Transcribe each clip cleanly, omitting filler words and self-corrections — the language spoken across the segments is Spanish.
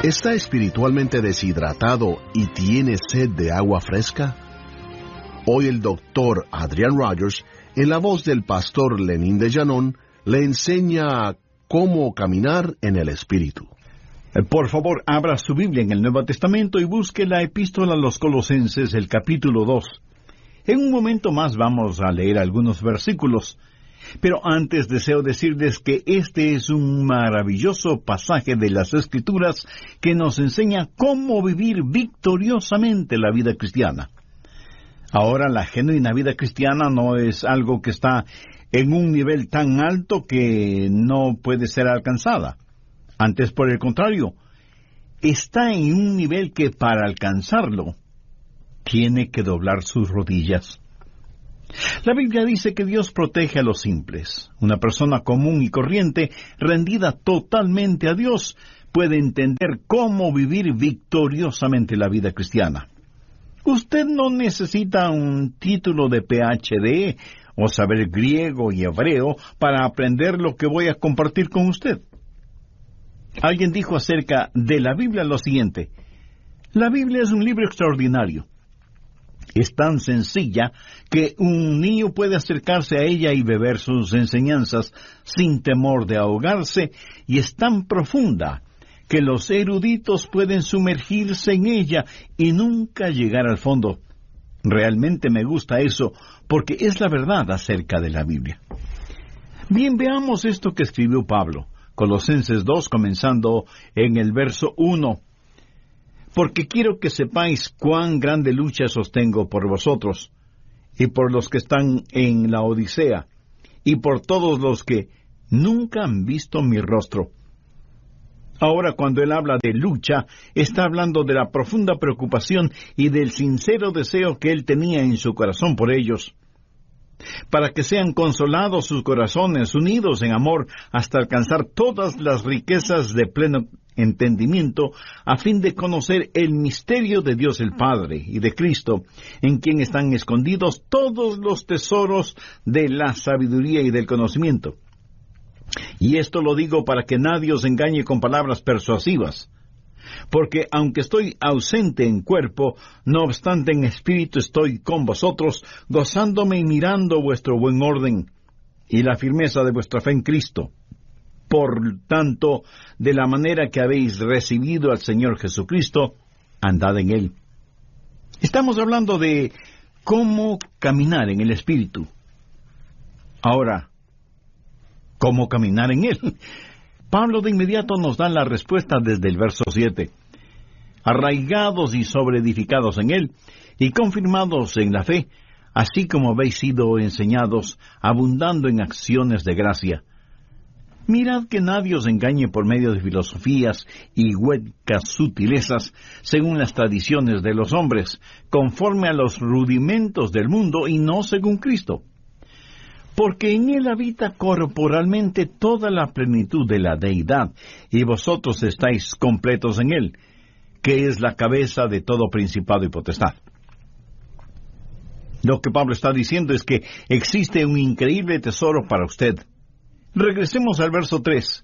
¿Está espiritualmente deshidratado y tiene sed de agua fresca? Hoy el doctor Adrian Rogers, en la voz del pastor Lenín de Llanón, le enseña cómo caminar en el Espíritu. Por favor, abra su Biblia en el Nuevo Testamento y busque la Epístola a los Colosenses, el capítulo 2. En un momento más vamos a leer algunos versículos, pero antes deseo decirles que este es un maravilloso pasaje de las Escrituras que nos enseña cómo vivir victoriosamente la vida cristiana. Ahora, la genuina vida cristiana no es algo que está en un nivel tan alto que no puede ser alcanzada. Antes, por el contrario, está en un nivel que para alcanzarlo tiene que doblar sus rodillas. La Biblia dice que Dios protege a los simples. Una persona común y corriente, rendida totalmente a Dios, puede entender cómo vivir victoriosamente la vida cristiana. Usted no necesita un título de PhD o saber griego y hebreo para aprender lo que voy a compartir con usted. Alguien dijo acerca de la Biblia lo siguiente: la Biblia es un libro extraordinario. Es tan sencilla que un niño puede acercarse a ella y beber sus enseñanzas sin temor de ahogarse, y es tan profunda que los eruditos pueden sumergirse en ella y nunca llegar al fondo. Realmente me gusta eso, porque es la verdad acerca de la Biblia. Bien, veamos esto que escribió Pablo, Colosenses 2, comenzando en el verso 1. Porque quiero que sepáis cuán grande lucha sostengo por vosotros, y por los que están en la Odisea, y por todos los que nunca han visto mi rostro. Ahora, cuando él habla de lucha, está hablando de la profunda preocupación y del sincero deseo que él tenía en su corazón por ellos, para que sean consolados sus corazones, unidos en amor, hasta alcanzar todas las riquezas de pleno entendimiento, a fin de conocer el misterio de Dios el Padre y de Cristo, en quien están escondidos todos los tesoros de la sabiduría y del conocimiento. Y esto lo digo para que nadie os engañe con palabras persuasivas, porque aunque estoy ausente en cuerpo, no obstante en espíritu estoy con vosotros, gozándome y mirando vuestro buen orden y la firmeza de vuestra fe en Cristo. Por tanto, de la manera que habéis recibido al Señor Jesucristo, andad en Él. Estamos hablando de cómo caminar en el Espíritu. Ahora, ¿cómo caminar en Él? Pablo de inmediato nos da la respuesta desde el verso 7. Arraigados y sobreedificados en Él, y confirmados en la fe, así como habéis sido enseñados, abundando en acciones de gracia. Mirad que nadie os engañe por medio de filosofías y huecas sutilezas, según las tradiciones de los hombres, conforme a los rudimentos del mundo y no según Cristo. Porque en Él habita corporalmente toda la plenitud de la deidad, y vosotros estáis completos en Él, que es la cabeza de todo principado y potestad. Lo que Pablo está diciendo es que existe un increíble tesoro para usted. Regresemos al verso 3,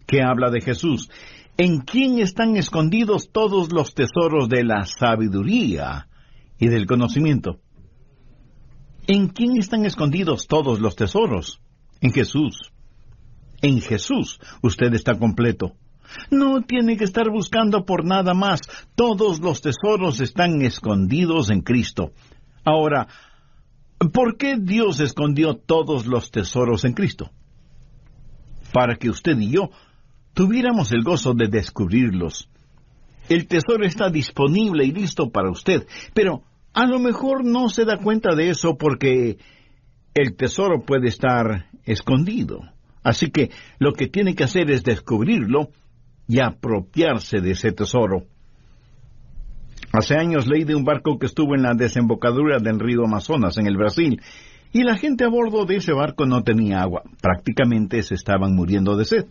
que habla de Jesús, en quien están escondidos todos los tesoros de la sabiduría y del conocimiento. ¿En quién están escondidos todos los tesoros? En Jesús. En Jesús usted está completo. No tiene que estar buscando por nada más. Todos los tesoros están escondidos en Cristo. Ahora, ¿por qué Dios escondió todos los tesoros en Cristo? Para que usted y yo tuviéramos el gozo de descubrirlos. El tesoro está disponible y listo para usted, pero a lo mejor no se da cuenta de eso porque el tesoro puede estar escondido. Así que lo que tiene que hacer es descubrirlo y apropiarse de ese tesoro. Hace años leí de un barco que estuvo en la desembocadura del río Amazonas, en el Brasil, y la gente a bordo de ese barco no tenía agua. Prácticamente se estaban muriendo de sed.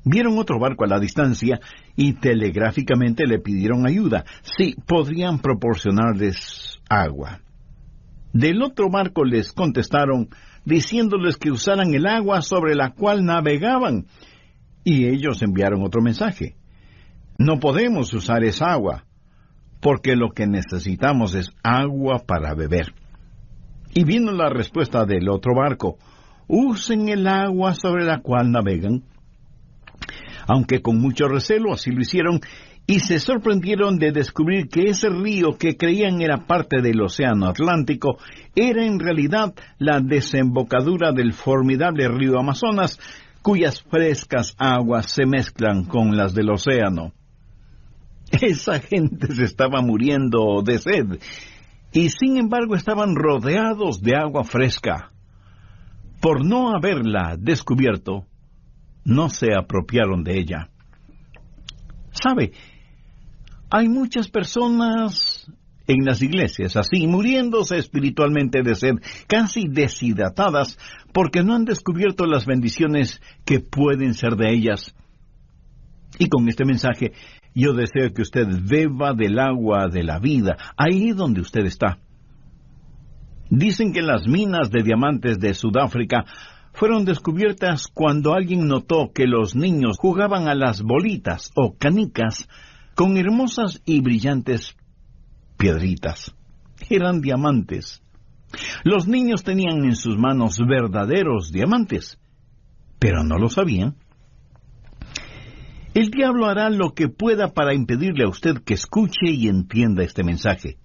Vieron otro barco a la distancia y telegráficamente le pidieron ayuda. Sí, podrían proporcionarles agua. Del otro barco les contestaron diciéndoles que usaran el agua sobre la cual navegaban. Y ellos enviaron otro mensaje. No podemos usar esa agua, porque lo que necesitamos es agua para beber. Y vino la respuesta del otro barco: usen el agua sobre la cual navegan. Aunque con mucho recelo así lo hicieron, y se sorprendieron de descubrir que ese río que creían era parte del Océano Atlántico era en realidad la desembocadura del formidable río Amazonas, cuyas frescas aguas se mezclan con las del océano. Esa gente se estaba muriendo de sed, y sin embargo estaban rodeados de agua fresca. Por no haberla descubierto, no se apropiaron de ella. ¿Sabe? Hay muchas personas en las iglesias así, muriéndose espiritualmente de sed, casi deshidratadas, porque no han descubierto las bendiciones que pueden ser de ellas. Y con este mensaje, yo deseo que usted beba del agua de la vida, ahí donde usted está. Dicen que las minas de diamantes de Sudáfrica fueron descubiertas cuando alguien notó que los niños jugaban a las bolitas o canicas con hermosas y brillantes piedritas. Eran diamantes. Los niños tenían en sus manos verdaderos diamantes, pero no lo sabían. El diablo hará lo que pueda para impedirle a usted que escuche y entienda este mensaje.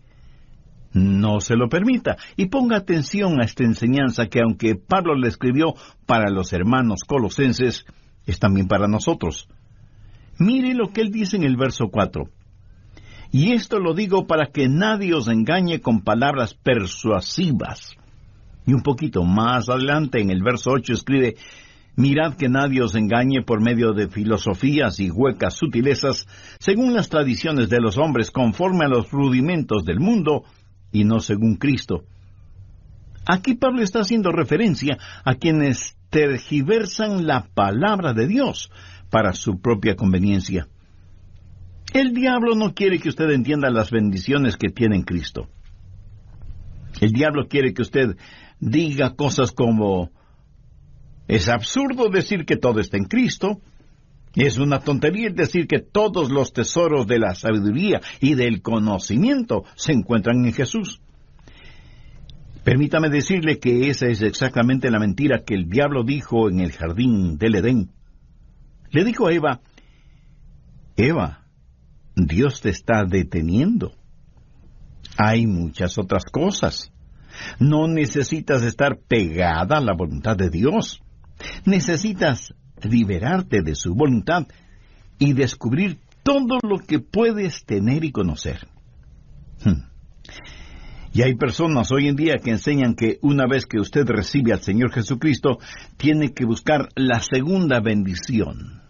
No se lo permita y ponga atención a esta enseñanza que, aunque Pablo la escribió para los hermanos colosenses, es también para nosotros. Mire lo que él dice en el verso 4. Y esto lo digo para que nadie os engañe con palabras persuasivas. Y un poquito más adelante, en el verso 8, escribe: mirad que nadie os engañe por medio de filosofías y huecas sutilezas, según las tradiciones de los hombres, conforme a los rudimentos del mundo, y no según Cristo. Aquí Pablo está haciendo referencia a quienes tergiversan la palabra de Dios para su propia conveniencia. El diablo no quiere que usted entienda las bendiciones que tiene en Cristo. El diablo quiere que usted diga cosas como: es absurdo decir que todo está en Cristo. Es una tontería decir que todos los tesoros de la sabiduría y del conocimiento se encuentran en Jesús. Permítame decirle que esa es exactamente la mentira que el diablo dijo en el jardín del Edén. Le dijo a Eva: Eva, Dios te está deteniendo. Hay muchas otras cosas. No necesitas estar pegada a la voluntad de Dios. Necesitas liberarte de su voluntad y descubrir todo lo que puedes tener y conocer. Y hay personas hoy en día que enseñan que una vez que usted recibe al Señor Jesucristo, tiene que buscar la segunda bendición.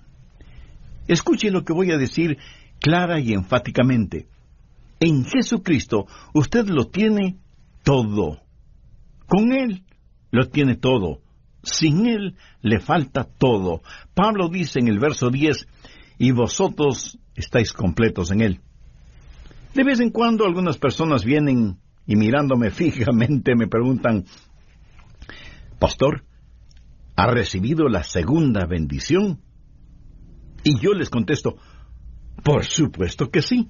Escuche lo que voy a decir clara y enfáticamente. En Jesucristo usted lo tiene todo. Con Él lo tiene todo. Sin Él le falta todo. Pablo dice en el verso 10, y vosotros estáis completos en Él. De vez en cuando algunas personas vienen y mirándome fijamente me preguntan: Pastor, ¿ha recibido la segunda bendición? Y yo les contesto: por supuesto que sí.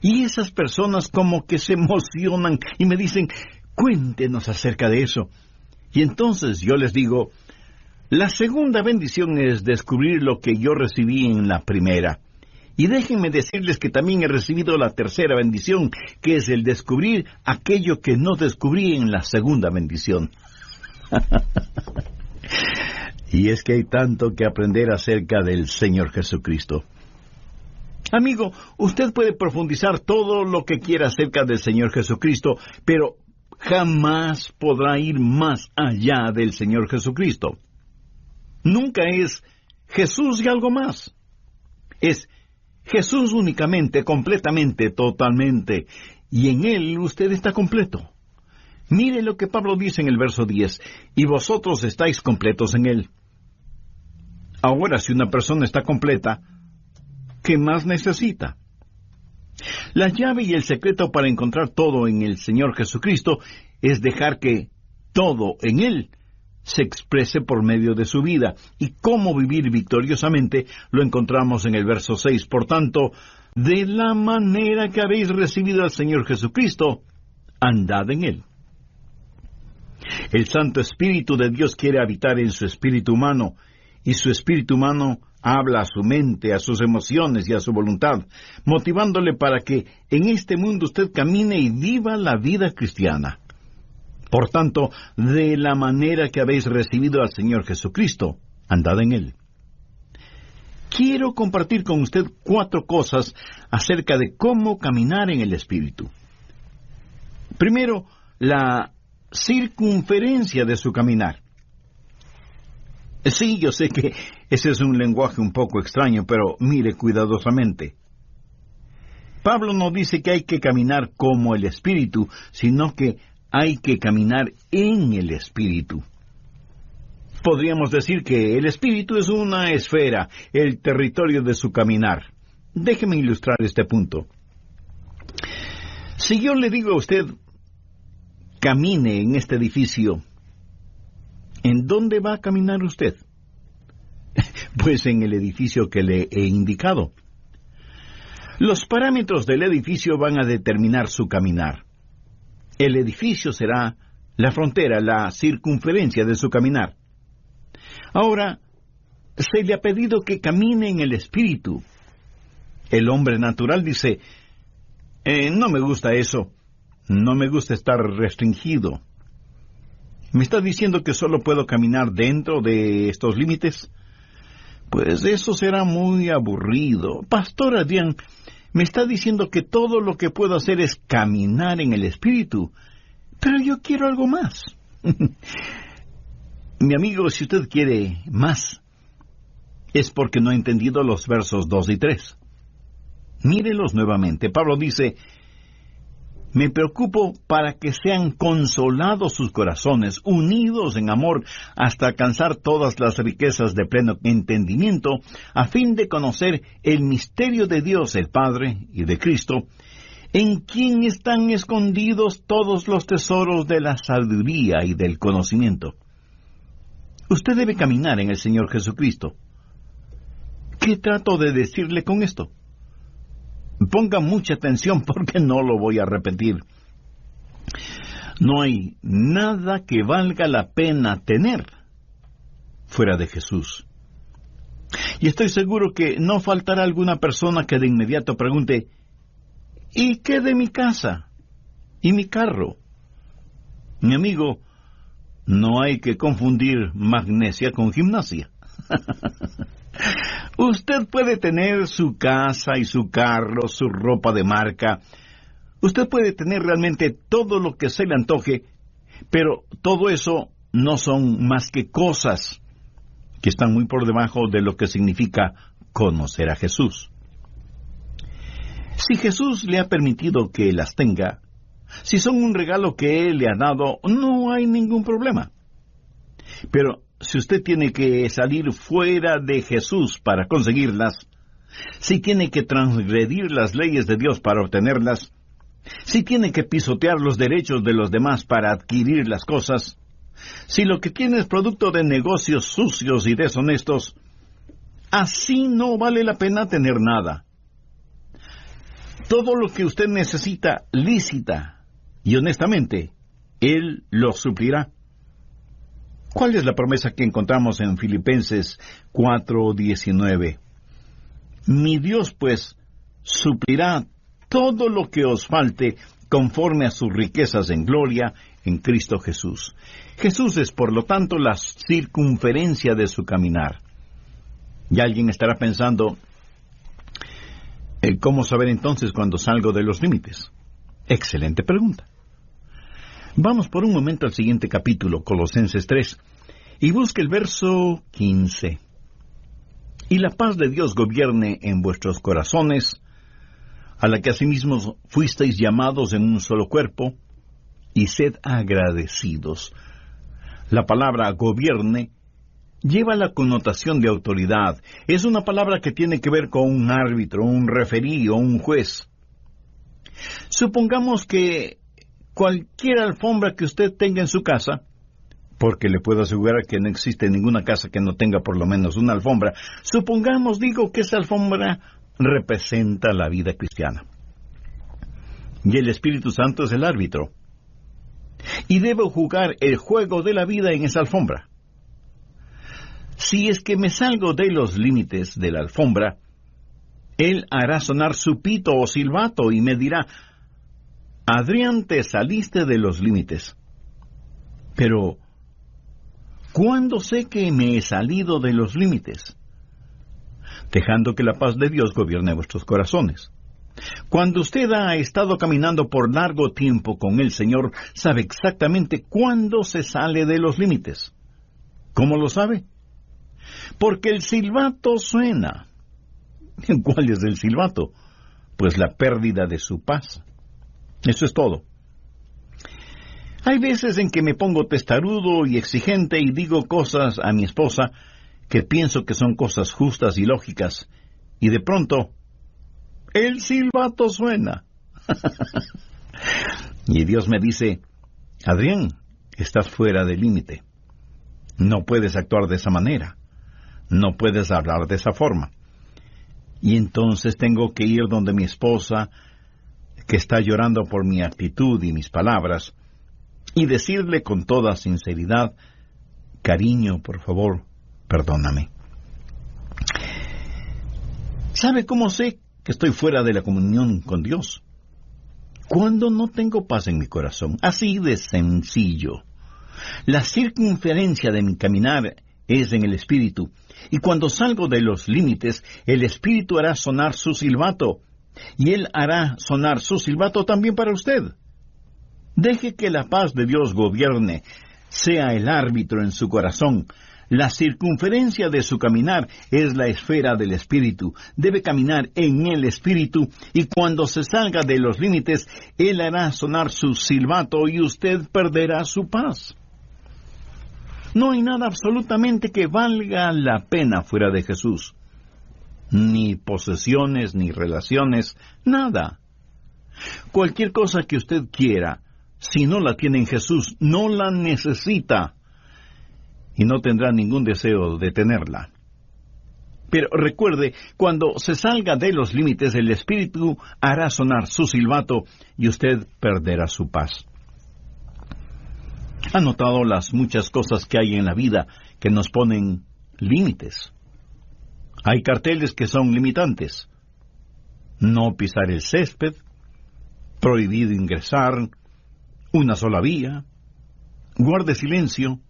Y esas personas como que se emocionan y me dicen: cuéntenos acerca de eso. Y entonces yo les digo: la segunda bendición es descubrir lo que yo recibí en la primera. Y déjenme decirles que también he recibido la tercera bendición, que es el descubrir aquello que no descubrí en la segunda bendición. Y es que hay tanto que aprender acerca del Señor Jesucristo. Amigo, usted puede profundizar todo lo que quiera acerca del Señor Jesucristo, pero jamás podrá ir más allá del Señor Jesucristo. Nunca es Jesús y algo más. Es Jesús únicamente, completamente, totalmente. Y en Él usted está completo. Mire lo que Pablo dice en el verso 10. Y vosotros estáis completos en Él. Ahora, si una persona está completa, ¿qué más necesita? La llave y el secreto para encontrar todo en el Señor Jesucristo es dejar que todo en Él se exprese por medio de su vida. Y cómo vivir victoriosamente lo encontramos en el verso 6. Por tanto, de la manera que habéis recibido al Señor Jesucristo, andad en Él. El Santo Espíritu de Dios quiere habitar en su espíritu humano, y su espíritu humano habla a su mente, a sus emociones y a su voluntad, motivándole para que en este mundo usted camine y viva la vida cristiana. Por tanto, de la manera que habéis recibido al Señor Jesucristo, andad en Él. Quiero compartir con usted 4 cosas acerca de cómo caminar en el Espíritu. Primero, la circunferencia de su caminar. Sí, yo sé que ese es un lenguaje un poco extraño, pero mire cuidadosamente. Pablo no dice que hay que caminar como el Espíritu, sino que hay que caminar en el Espíritu. Podríamos decir que el Espíritu es una esfera, el territorio de su caminar. Déjeme ilustrar este punto. Si yo le digo a usted, camine en este edificio, ¿en dónde va a caminar usted? Pues en el edificio que le he indicado. Los parámetros del edificio van a determinar su caminar. El edificio será la frontera, la circunferencia de su caminar. Ahora, se le ha pedido que camine en el Espíritu. El hombre natural dice, no me gusta eso, no me gusta estar restringido. ¿Me está diciendo que solo puedo caminar dentro de estos límites? Pues eso será muy aburrido. Pastor Adrián, me está diciendo que todo lo que puedo hacer es caminar en el Espíritu, pero yo quiero algo más. Mi amigo, si usted quiere más, es porque no ha entendido los versos 2 y 3. Mírelos nuevamente. Pablo dice, me preocupo para que sean consolados sus corazones, unidos en amor, hasta alcanzar todas las riquezas de pleno entendimiento, a fin de conocer el misterio de Dios el Padre y de Cristo, en quien están escondidos todos los tesoros de la sabiduría y del conocimiento. Usted debe caminar en el Señor Jesucristo. ¿Qué trato de decirle con esto? Ponga mucha atención porque no lo voy a repetir. No hay nada que valga la pena tener fuera de Jesús. Y estoy seguro que no faltará alguna persona que de inmediato pregunte, ¿y qué de mi casa? ¿Y mi carro? Mi amigo, no hay que confundir magnesia con gimnasia. Usted puede tener su casa y su carro, su ropa de marca. Usted puede tener realmente todo lo que se le antoje, pero todo eso no son más que cosas que están muy por debajo de lo que significa conocer a Jesús. Si Jesús le ha permitido que las tenga, si son un regalo que Él le ha dado, no hay ningún problema. Pero si usted tiene que salir fuera de Jesús para conseguirlas, si tiene que transgredir las leyes de Dios para obtenerlas, si tiene que pisotear los derechos de los demás para adquirir las cosas, si lo que tiene es producto de negocios sucios y deshonestos, así no vale la pena tener nada. Todo lo que usted necesita lícita y honestamente, Él lo suplirá. ¿Cuál es la promesa que encontramos en Filipenses 4:19? Mi Dios, pues, suplirá todo lo que os falte conforme a sus riquezas en gloria en Cristo Jesús. Jesús es, por lo tanto, la circunferencia de su caminar. Y alguien estará pensando, ¿cómo saber entonces cuando salgo de los límites? Excelente pregunta. Vamos por un momento al siguiente capítulo, Colosenses 3, y busque el verso 15. Y la paz de Dios gobierne en vuestros corazones, a la que asimismo fuisteis llamados en un solo cuerpo, y sed agradecidos. La palabra gobierne lleva la connotación de autoridad. Es una palabra que tiene que ver con un árbitro, un referí o un juez. Supongamos que cualquier alfombra que usted tenga en su casa porque le puedo asegurar que no existe ninguna casa que no tenga por lo menos una alfombra. Supongamos, digo, que esa alfombra representa la vida cristiana. Y el Espíritu Santo es el árbitro. Y debo jugar el juego de la vida en esa alfombra. Si es que me salgo de los límites de la alfombra, Él hará sonar su pito o silbato y me dirá: Adrián, te saliste de los límites. Pero, ¿cuándo sé que me he salido de los límites? Dejando que la paz de Dios gobierne vuestros corazones. Cuando usted ha estado caminando por largo tiempo con el Señor, sabe exactamente cuándo se sale de los límites. ¿Cómo lo sabe? Porque el silbato suena. ¿Cuál es el silbato? Pues la pérdida de su paz. Eso es todo. Hay veces en que me pongo testarudo y exigente y digo cosas a mi esposa que pienso que son cosas justas y lógicas, y de pronto el silbato suena. Y Dios me dice: Adrián, estás fuera de límite. No puedes actuar de esa manera. No puedes hablar de esa forma. Y entonces tengo que ir donde mi esposa, que está llorando por mi actitud y mis palabras, y decirle con toda sinceridad: cariño, por favor, perdóname. ¿Sabe cómo sé que estoy fuera de la comunión con Dios? Cuando no tengo paz en mi corazón. Así de sencillo. La circunferencia de mi caminar es en el Espíritu, y cuando salgo de los límites, el Espíritu hará sonar su silbato, y Él hará sonar su silbato también para usted. Deje que la paz de Dios gobierne, sea el árbitro en su corazón. La circunferencia de su caminar es la esfera del Espíritu. Debe caminar en el Espíritu, y cuando se salga de los límites, Él hará sonar su silbato y usted perderá su paz. No hay nada absolutamente que valga la pena fuera de Jesús. Ni posesiones, ni relaciones, nada. Cualquier cosa que usted quiera, si no la tiene en Jesús, no la necesita, y no tendrá ningún deseo de tenerla. Pero recuerde, cuando se salga de los límites, el Espíritu hará sonar su silbato y usted perderá su paz. ¿Ha notado las muchas cosas que hay en la vida que nos ponen límites? Hay carteles que son limitantes. No pisar el césped, prohibido ingresar, una sola vía, guarde silencio,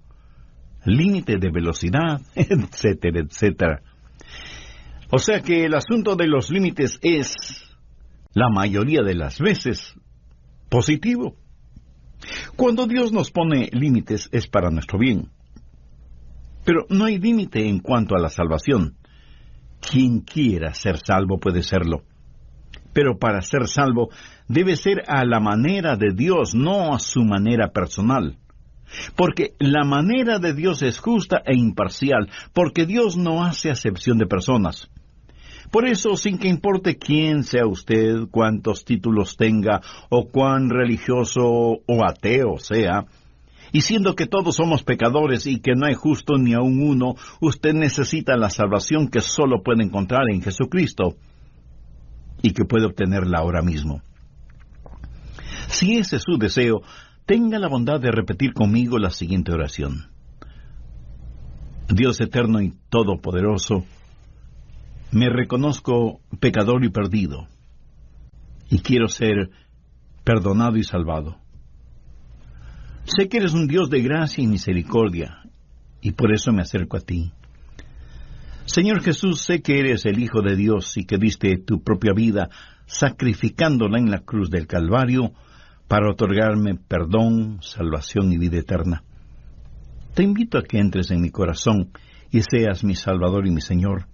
límite de velocidad, etcétera, etcétera. O sea que el asunto de los límites es, la mayoría de las veces, positivo. Cuando Dios nos pone límites es para nuestro bien. Pero no hay límite en cuanto a la salvación. Quien quiera ser salvo puede serlo. Pero para ser salvo debe ser a la manera de Dios, no a su manera personal. Porque la manera de Dios es justa e imparcial, porque Dios no hace acepción de personas. Por eso, sin que importe quién sea usted, cuántos títulos tenga, o cuán religioso o ateo sea, y siendo que todos somos pecadores y que no hay justo ni aun uno, usted necesita la salvación que solo puede encontrar en Jesucristo, y que puede obtenerla ahora mismo. Si ese es su deseo, tenga la bondad de repetir conmigo la siguiente oración. Dios eterno y todopoderoso, me reconozco pecador y perdido, y quiero ser perdonado y salvado. Sé que eres un Dios de gracia y misericordia, y por eso me acerco a ti. Señor Jesús, sé que eres el Hijo de Dios y que diste tu propia vida, sacrificándola en la cruz del Calvario, para otorgarme perdón, salvación y vida eterna. Te invito a que entres en mi corazón y seas mi Salvador y mi Señor.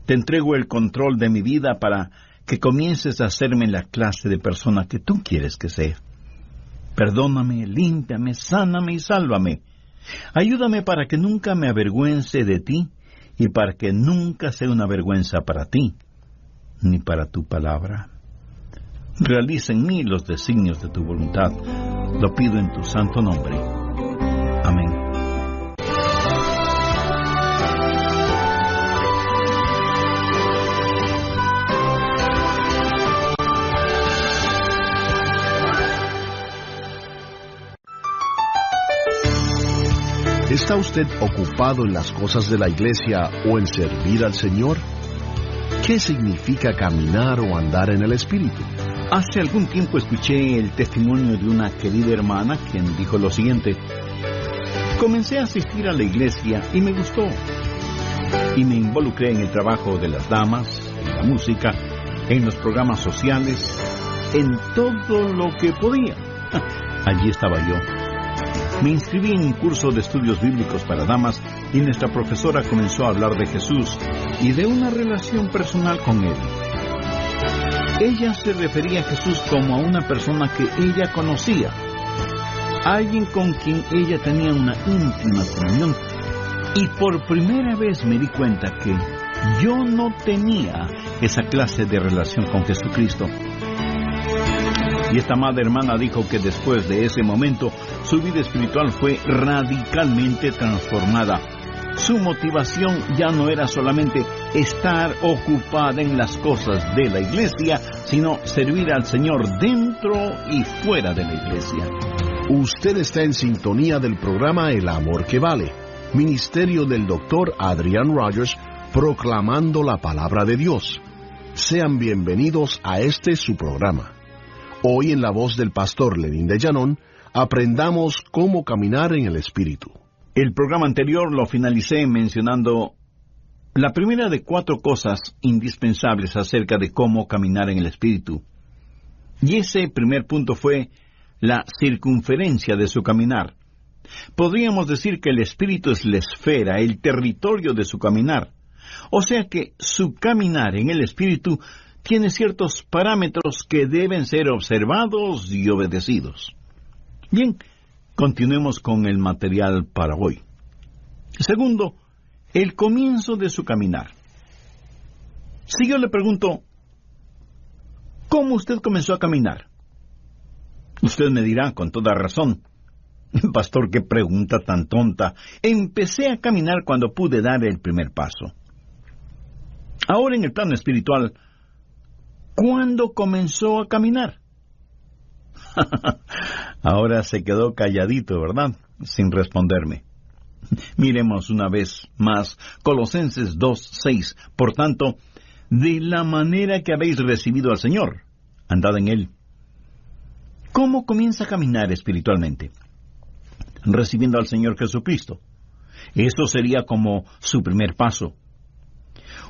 Te entrego el control de mi vida para que comiences a hacerme la clase de persona que tú quieres que sea. Perdóname, límpiame, sáname y sálvame. Ayúdame para que nunca me avergüence de ti y para que nunca sea una vergüenza para ti, ni para tu palabra. Realiza en mí los designios de tu voluntad. Lo pido en tu santo nombre. Amén. ¿Está usted ocupado en las cosas de la iglesia o en servir al Señor? ¿Qué significa caminar o andar en el Espíritu? Hace algún tiempo escuché el testimonio de una querida hermana quien dijo lo siguiente: comencé a asistir a la iglesia y me gustó. Y me involucré en el trabajo de las damas, en la música, en los programas sociales, en todo lo que podía. Allí estaba yo. Me inscribí en un curso de estudios bíblicos para damas y nuestra profesora comenzó a hablar de Jesús y de una relación personal con Él. Ella se refería a Jesús como a una persona que ella conocía, alguien con quien ella tenía una íntima comunión, y por primera vez me di cuenta que yo no tenía esa clase de relación con Jesucristo. Y esta amada hermana dijo que después de ese momento su vida espiritual fue radicalmente transformada. Su motivación ya no era solamente estar ocupada en las cosas de la iglesia, sino servir al Señor dentro y fuera de la iglesia. Usted está en sintonía del programa El Amor que Vale, ministerio del Dr. Adrian Rogers, proclamando la palabra de Dios. Sean bienvenidos a su programa. Hoy, en la voz del pastor Lenín de Llanón, aprendamos cómo caminar en el Espíritu. El programa anterior lo finalicé mencionando la primera de 4 cosas indispensables acerca de cómo caminar en el Espíritu. Y ese primer punto fue la circunferencia de su caminar. Podríamos decir que el Espíritu es la esfera, el territorio de su caminar. O sea que su caminar en el Espíritu tiene ciertos parámetros que deben ser observados y obedecidos. Bien, continuemos con el material para hoy. Segundo, el comienzo de su caminar. Si yo le pregunto, ¿cómo usted comenzó a caminar? Usted me dirá con toda razón: pastor, qué pregunta tan tonta. Empecé a caminar cuando pude dar el primer paso. Ahora, en el plano espiritual, ¿cuándo comenzó a caminar? Ahora se quedó calladito, ¿verdad? Sin responderme. Miremos una vez más Colosenses 2:6. Por tanto, de la manera que habéis recibido al Señor, andad en Él. ¿Cómo comienza a caminar espiritualmente? Recibiendo al Señor Jesucristo. Esto sería como su primer paso.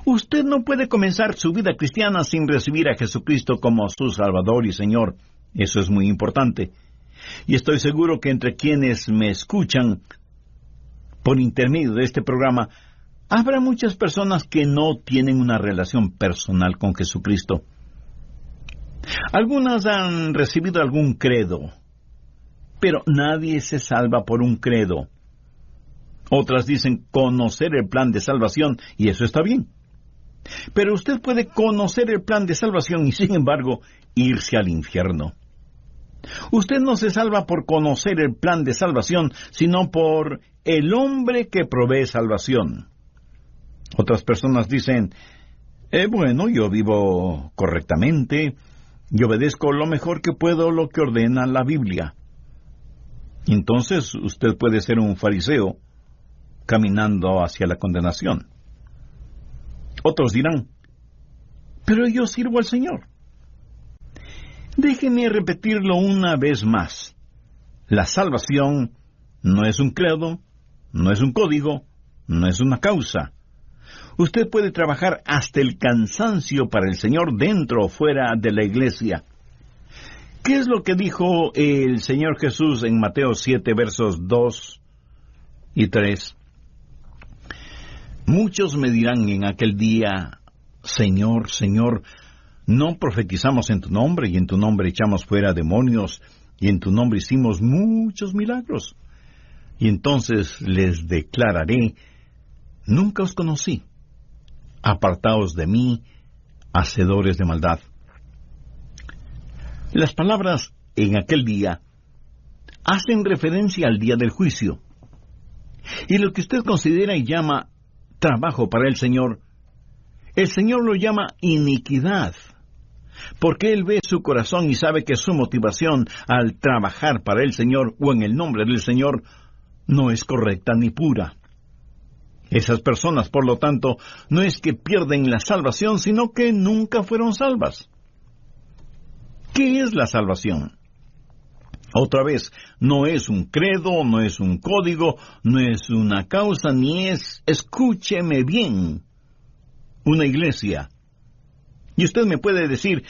Usted no puede comenzar su vida cristiana sin recibir a Jesucristo como su Salvador y Señor. Eso es muy importante. Y estoy seguro que entre quienes me escuchan por intermedio de este programa, habrá muchas personas que no tienen una relación personal con Jesucristo. Algunas han recibido algún credo, pero nadie se salva por un credo. Otras dicen conocer el plan de salvación, y eso está bien. Pero usted puede conocer el plan de salvación y, sin embargo, irse al infierno. Usted no se salva por conocer el plan de salvación, sino por el hombre que provee salvación. Otras personas dicen, bueno, yo vivo correctamente, y obedezco lo mejor que puedo lo que ordena la Biblia. Entonces usted puede ser un fariseo caminando hacia la condenación. Otros dirán, pero yo sirvo al Señor. Déjeme repetirlo una vez más. La salvación no es un credo, no es un código, no es una causa. Usted puede trabajar hasta el cansancio para el Señor dentro o fuera de la iglesia. ¿Qué es lo que dijo el Señor Jesús en Mateo 7, versos 2 y 3? Muchos me dirán en aquel día, Señor, Señor, ¿no profetizamos en tu nombre, y en tu nombre echamos fuera demonios, y en tu nombre hicimos muchos milagros? Y entonces les declararé, nunca os conocí. Apartaos de mí, hacedores de maldad. Las palabras en aquel día hacen referencia al día del juicio. Y lo que usted considera y llama trabajo para el Señor lo llama iniquidad, porque Él ve su corazón y sabe que su motivación al trabajar para el Señor o en el nombre del Señor no es correcta ni pura. Esas personas, por lo tanto, no es que pierden la salvación, sino que nunca fueron salvas. ¿Qué es la salvación? Otra vez, no es un credo, no es un código, no es una causa, ni es, escúcheme bien, una iglesia. Y usted me puede decir,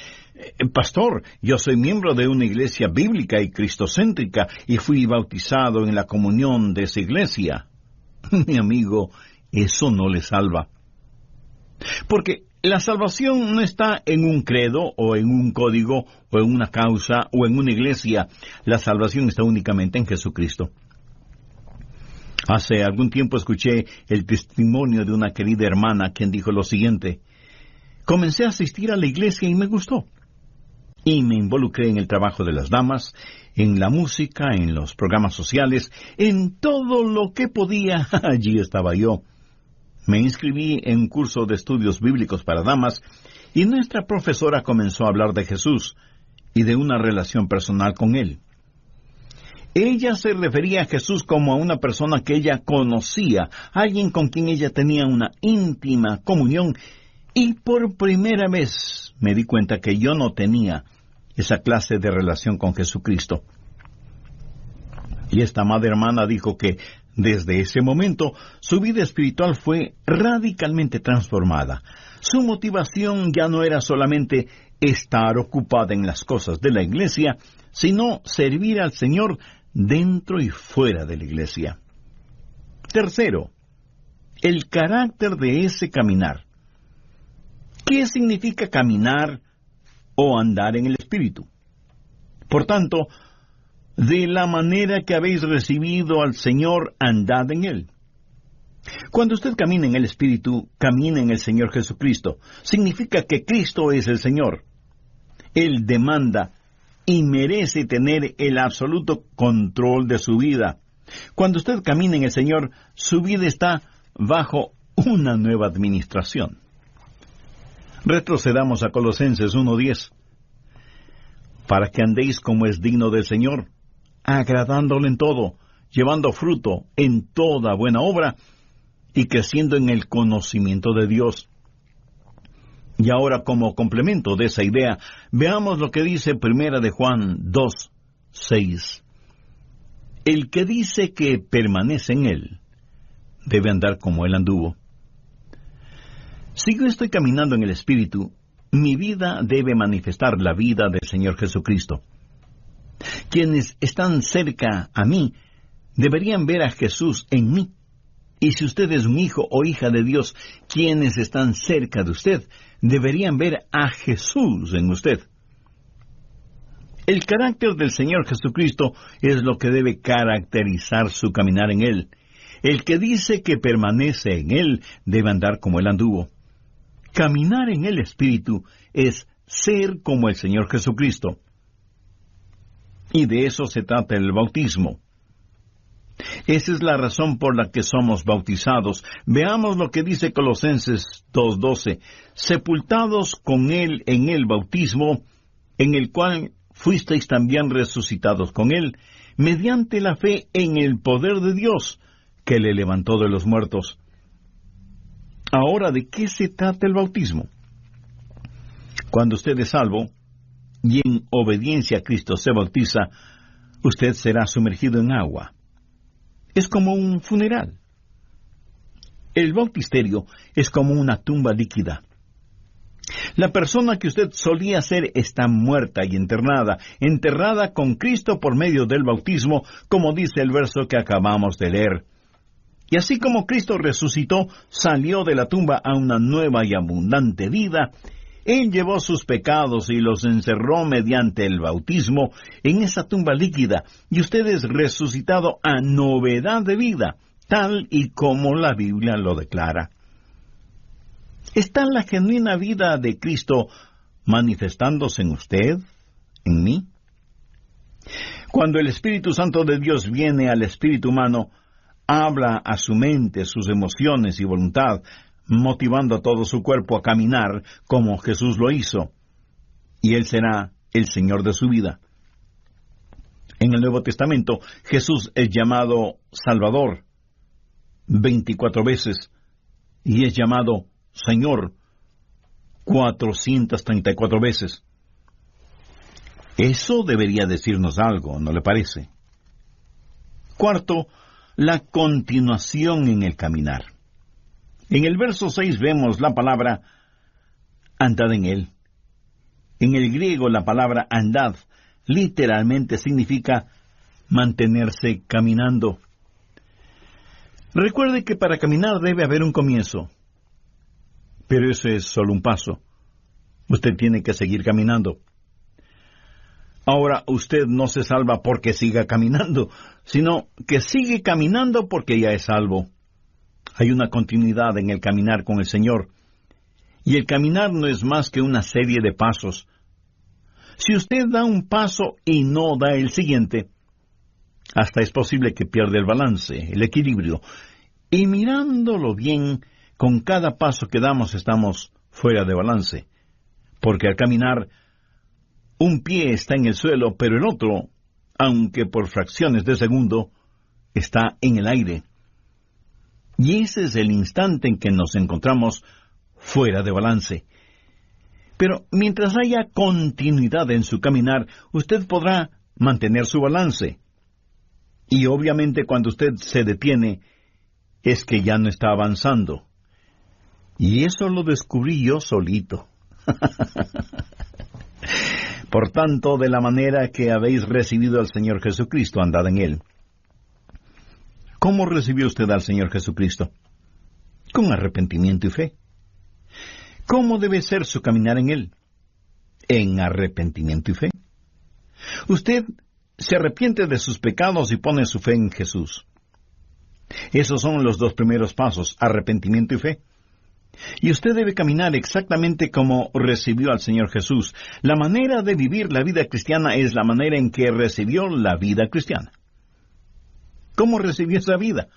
pastor, yo soy miembro de una iglesia bíblica y cristocéntrica y fui bautizado en la comunión de esa iglesia. Mi amigo, eso no le salva. Porque la salvación no está en un credo o en un código o en una causa o en una iglesia. La salvación está únicamente en Jesucristo. Hace algún tiempo escuché el testimonio de una querida hermana quien dijo lo siguiente: comencé a asistir a la iglesia y me gustó. Y me involucré en el trabajo de las damas, en la música, en los programas sociales, en todo lo que podía. Allí estaba yo. Me inscribí en un curso de estudios bíblicos para damas, y nuestra profesora comenzó a hablar de Jesús y de una relación personal con Él. Ella se refería a Jesús como a una persona que ella conocía, alguien con quien ella tenía una íntima comunión, y por primera vez me di cuenta que yo no tenía esa clase de relación con Jesucristo. Y esta amada hermana dijo que desde ese momento su vida espiritual fue radicalmente transformada. Su motivación ya no era solamente estar ocupada en las cosas de la iglesia, sino servir al Señor dentro y fuera de la iglesia. Tercero, el carácter de ese caminar. ¿Qué significa caminar o andar en el Espíritu? Por tanto, de la manera que habéis recibido al Señor, andad en Él. Cuando usted camina en el Espíritu, camina en el Señor Jesucristo. Significa que Cristo es el Señor. Él demanda y merece tener el absoluto control de su vida. Cuando usted camina en el Señor, su vida está bajo una nueva administración. Retrocedamos a Colosenses 1:10. Para que andéis como es digno del Señor, agradándole en todo, llevando fruto en toda buena obra y creciendo en el conocimiento de Dios. Y ahora, como complemento de esa idea, veamos lo que dice 1 de Juan 2:6. El que dice que permanece en Él, debe andar como Él anduvo. Si yo estoy caminando en el Espíritu, mi vida debe manifestar la vida del Señor Jesucristo. Quienes están cerca a mí deberían ver a Jesús en mí. Y si usted es un hijo o hija de Dios, quienes están cerca de usted deberían ver a Jesús en usted. El carácter del Señor Jesucristo es lo que debe caracterizar su caminar en Él. El que dice que permanece en Él debe andar como Él anduvo. Caminar en el Espíritu es ser como el Señor Jesucristo. Y de eso se trata el bautismo. Esa es la razón por la que somos bautizados. Veamos lo que dice Colosenses 2:12. Sepultados con Él en el bautismo, en el cual fuisteis también resucitados con Él, mediante la fe en el poder de Dios, que le levantó de los muertos. Ahora, ¿de qué se trata el bautismo? Cuando usted es salvo y en obediencia a Cristo se bautiza, usted será sumergido en agua. Es como un funeral. El bautisterio es como una tumba líquida. La persona que usted solía ser está muerta y enterrada con Cristo por medio del bautismo, como dice el verso que acabamos de leer. Y así como Cristo resucitó, salió de la tumba a una nueva y abundante vida, Él llevó sus pecados y los encerró mediante el bautismo en esa tumba líquida, y usted es resucitado a novedad de vida, tal y como la Biblia lo declara. ¿Está la genuina vida de Cristo manifestándose en usted, en mí? Cuando el Espíritu Santo de Dios viene al espíritu humano, habla a su mente, sus emociones y voluntad, motivando a todo su cuerpo a caminar como Jesús lo hizo, y Él será el Señor de su vida. En el Nuevo Testamento, Jesús es llamado Salvador 24 veces y es llamado Señor 434 veces. Eso debería decirnos algo, ¿no le parece? Cuarto, la continuación en el caminar. En el verso 6 vemos la palabra andad en él. En el griego la palabra andad literalmente significa mantenerse caminando. Recuerde que para caminar debe haber un comienzo, pero eso es solo un paso. Usted tiene que seguir caminando. Ahora, usted no se salva porque siga caminando, sino que sigue caminando porque ya es salvo. Hay una continuidad en el caminar con el Señor, y el caminar no es más que una serie de pasos. Si usted da un paso y no da el siguiente, hasta es posible que pierda el balance, el equilibrio. Y mirándolo bien, con cada paso que damos estamos fuera de balance. Porque al caminar, un pie está en el suelo, pero el otro, aunque por fracciones de segundo, está en el aire. Y ese es el instante en que nos encontramos fuera de balance. Pero mientras haya continuidad en su caminar, usted podrá mantener su balance. Y obviamente cuando usted se detiene, es que ya no está avanzando. Y eso lo descubrí yo solito. Por tanto, de la manera que habéis recibido al Señor Jesucristo, andad en Él. ¿Cómo recibió usted al Señor Jesucristo? Con arrepentimiento y fe. ¿Cómo debe ser su caminar en Él? En arrepentimiento y fe. Usted se arrepiente de sus pecados y pone su fe en Jesús. Esos son los dos primeros pasos, arrepentimiento y fe. Y usted debe caminar exactamente como recibió al Señor Jesús. La manera de vivir la vida cristiana es la manera en que recibió la vida cristiana. ¿Cómo recibió esa vida?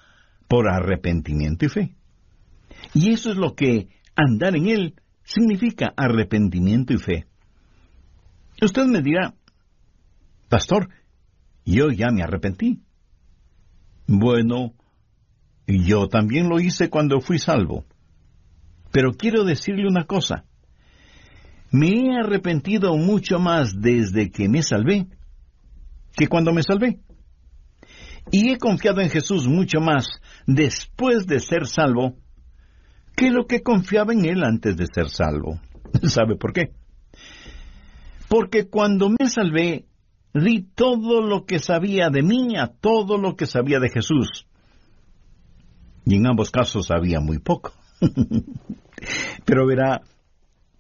Por arrepentimiento y fe. Y eso es lo que andar en Él significa, arrepentimiento y fe. Usted me dirá, pastor, yo ya me arrepentí. Bueno, yo también lo hice cuando fui salvo. Pero quiero decirle una cosa. Me he arrepentido mucho más desde que me salvé que cuando me salvé. Y he confiado en Jesús mucho más después de ser salvo que lo que confiaba en Él antes de ser salvo. ¿Sabe por qué? Porque cuando me salvé, di todo lo que sabía de mí a todo lo que sabía de Jesús. Y en ambos casos sabía muy poco. Pero verá,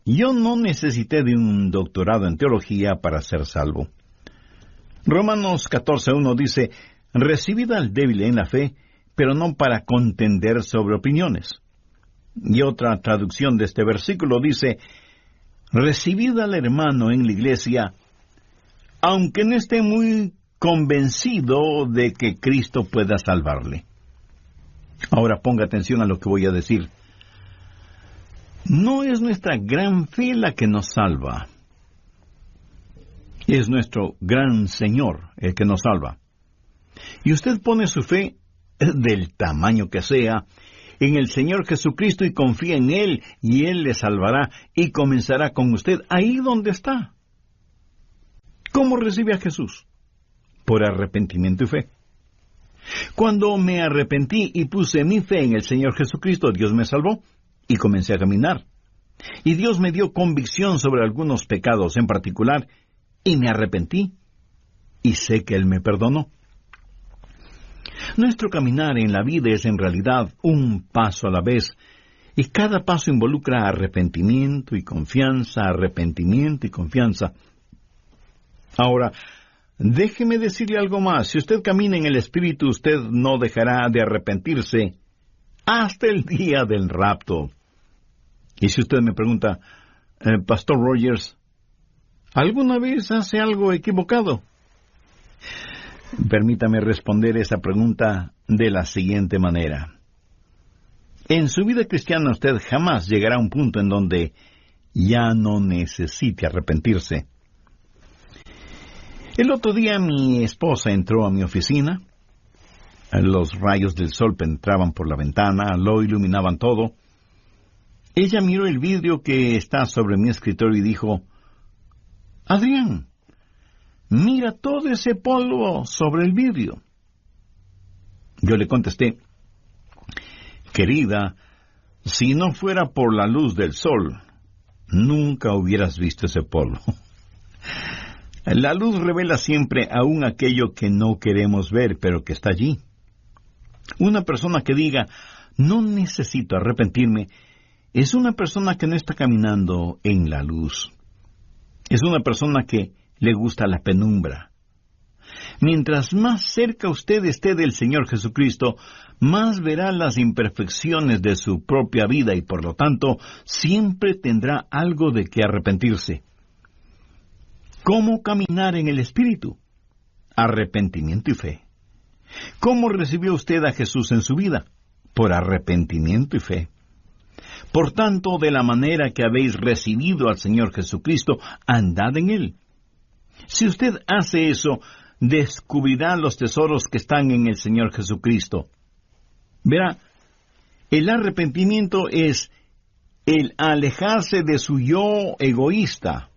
yo no necesité de un doctorado en teología para ser salvo. Romanos 14:1 dice, recibid al débil en la fe, pero no para contender sobre opiniones. Y otra traducción de este versículo dice, recibid al hermano en la iglesia, aunque no esté muy convencido de que Cristo pueda salvarle. Ahora ponga atención a lo que voy a decir. No es nuestra gran fe la que nos salva. Es nuestro gran Señor el que nos salva. Y usted pone su fe, del tamaño que sea, en el Señor Jesucristo y confía en Él, y Él le salvará y comenzará con usted ahí donde está. ¿Cómo recibe a Jesús? Por arrepentimiento y fe. Cuando me arrepentí y puse mi fe en el Señor Jesucristo, Dios me salvó y comencé a caminar. Y Dios me dio convicción sobre algunos pecados en particular, y me arrepentí, y sé que Él me perdonó. Nuestro caminar en la vida es en realidad un paso a la vez, y cada paso involucra arrepentimiento y confianza, arrepentimiento y confianza. Ahora, déjeme decirle algo más. Si usted camina en el Espíritu, usted no dejará de arrepentirse hasta el día del rapto. Y si usted me pregunta, Pastor Rogers, ¿alguna vez hace algo equivocado? Permítame responder esa pregunta de la siguiente manera. En su vida cristiana usted jamás llegará a un punto en donde ya no necesite arrepentirse. El otro día mi esposa entró a mi oficina. Los rayos del sol penetraban por la ventana, lo iluminaban todo. Ella miró el vidrio que está sobre mi escritorio y dijo: Adrián, mira todo ese polvo sobre el vidrio. Yo le contesté: querida, si no fuera por la luz del sol, nunca hubieras visto ese polvo. La luz revela siempre aún aquello que no queremos ver, pero que está allí. Una persona que diga: no necesito arrepentirme, es una persona que no está caminando en la luz. Es una persona que le gusta la penumbra. Mientras más cerca usted esté del Señor Jesucristo, más verá las imperfecciones de su propia vida y por lo tanto siempre tendrá algo de que arrepentirse. ¿Cómo caminar en el Espíritu? Arrepentimiento y fe. ¿Cómo recibió usted a Jesús en su vida? Por arrepentimiento y fe. Por tanto, de la manera que habéis recibido al Señor Jesucristo, andad en Él. Si usted hace eso, descubrirá los tesoros que están en el Señor Jesucristo. Verá, el arrepentimiento es el alejarse de su yo egoísta.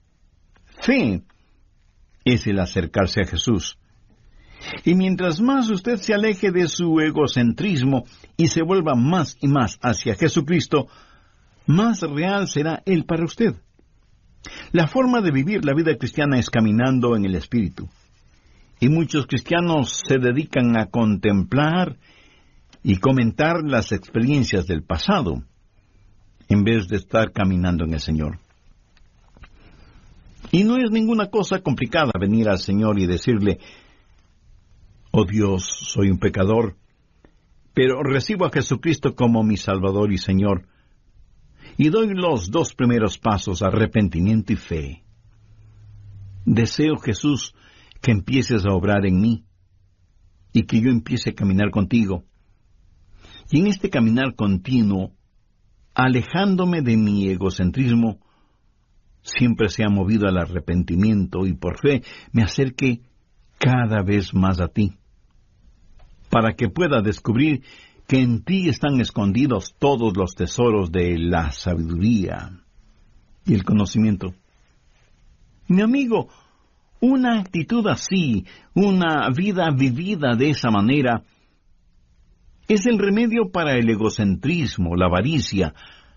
Fe es el acercarse a Jesús. Y mientras más usted se aleje de su egocentrismo y se vuelva más y más hacia Jesucristo, más real será Él para usted. La forma de vivir la vida cristiana es caminando en el Espíritu. Y muchos cristianos se dedican a contemplar y comentar las experiencias del pasado, en vez de estar caminando en el Señor. Y no es ninguna cosa complicada venir al Señor y decirle: oh Dios, soy un pecador, pero recibo a Jesucristo como mi Salvador y Señor, y doy los 2 primeros pasos, arrepentimiento y fe. Deseo, Jesús, que empieces a obrar en mí, y que yo empiece a caminar contigo. Y en este caminar continuo, alejándome de mi egocentrismo, siempre sea movido al arrepentimiento y por fe me acerque cada vez más a ti, para que pueda descubrir que en ti están escondidos todos los tesoros de la sabiduría y el conocimiento. Mi amigo, una actitud así, una vida vivida de esa manera, es el remedio para el egocentrismo, la avaricia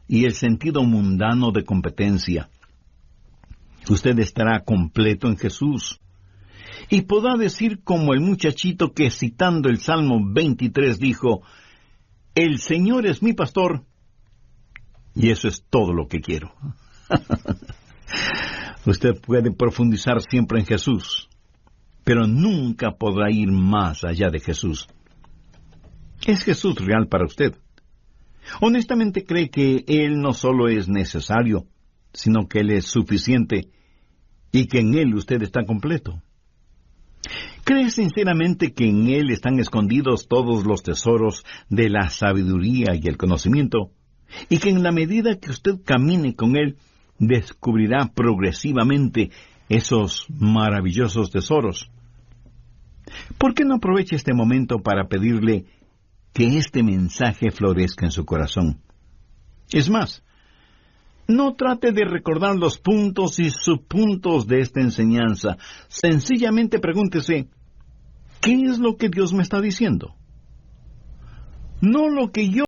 y el sentido mundano de competencia. Usted estará completo en Jesús. Y podrá decir como el muchachito que, citando el Salmo 23, dijo: el Señor es mi pastor, y eso es todo lo que quiero. Usted puede profundizar siempre en Jesús, pero nunca podrá ir más allá de Jesús. ¿Es Jesús real para usted? ¿Honestamente cree que Él no solo es necesario, sino que Él es suficiente y que en Él usted está completo? ¿Cree sinceramente que en Él están escondidos todos los tesoros de la sabiduría y el conocimiento, y que en la medida que usted camine con Él, descubrirá progresivamente esos maravillosos tesoros? ¿Por qué no aprovecha este momento para pedirle que este mensaje florezca en su corazón? Es más, no trate de recordar los puntos y subpuntos de esta enseñanza. Sencillamente pregúntese: ¿qué es lo que Dios me está diciendo? No lo que yo